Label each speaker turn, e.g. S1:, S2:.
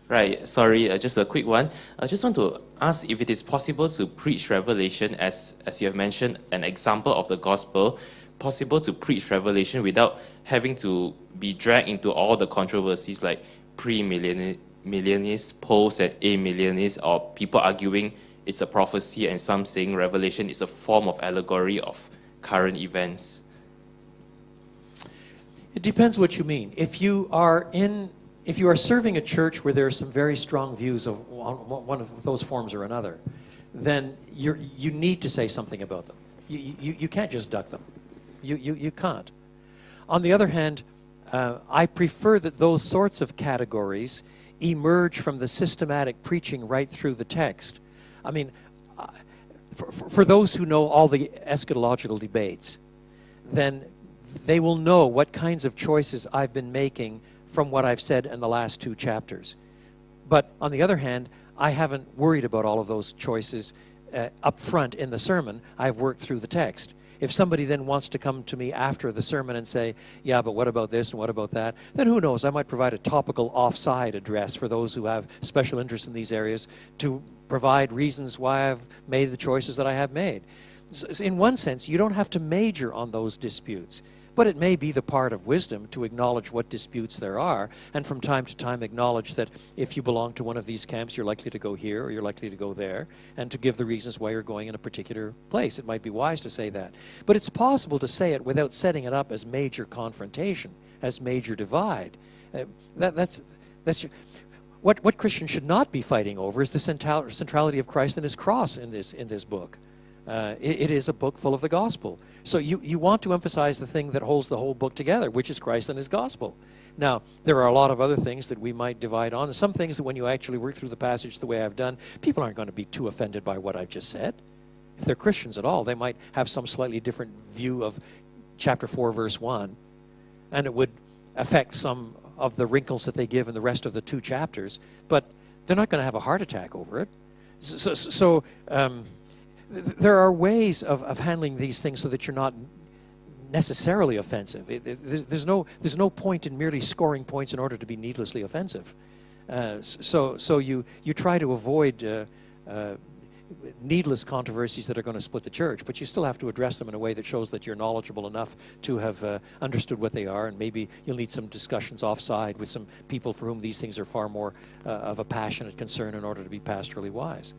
S1: Right, sorry, just a quick one. I just want to ask if it is possible to preach Revelation, as you have mentioned, an example of the gospel, possible to preach Revelation without having to be dragged into all the controversies like pre-millennialists, post and amillennialists, or people arguing it's a prophecy and some saying Revelation is a form of allegory of current events.
S2: It depends what you mean. If you are serving a church where there are some very strong views of one of those forms or another, then you need to say something about them. You can't just duck them. You can't. On the other hand, I prefer that those sorts of categories emerge from the systematic preaching right through the text. I mean, for those who know all the eschatological debates, then they will know what kinds of choices I've been making from what I've said in the last 2 chapters. But on the other hand, I haven't worried about all of those choices up front in the sermon. I've worked through the text. If somebody then wants to come to me after the sermon and say, yeah, but what about this and what about that, then who knows, I might provide a topical offside address for those who have special interest in these areas to provide reasons why I've made the choices that I have made. So in one sense, you don't have to major on those disputes. But it may be the part of wisdom to acknowledge what disputes there are, and from time to time acknowledge that if you belong to one of these camps, you're likely to go here or you're likely to go there, and to give the reasons why you're going in a particular place. It might be wise to say that. But it's possible to say it without setting it up as major confrontation, as major divide. What Christians should not be fighting over is the centrality of Christ and his cross in this book. It is a book full of the gospel. So you want to emphasize the thing that holds the whole book together, which is Christ and his gospel. Now, there are a lot of other things that we might divide on. Some things that when you actually work through the passage the way I've done, people aren't going to be too offended by what I've just said. If they're Christians at all, they might have some slightly different view of chapter 4, verse 1, and it would affect some of the wrinkles that they give in the rest of the 2 chapters, but they're not going to have a heart attack over it. So there are ways of handling these things so that you're not necessarily offensive. There's no point in merely scoring points in order to be needlessly offensive. So you try to avoid needless controversies that are going to split the church, but you still have to address them in a way that shows that you're knowledgeable enough to have understood what they are, and maybe you'll need some discussions offside with some people for whom these things are far more of a passionate concern in order to be pastorally wise.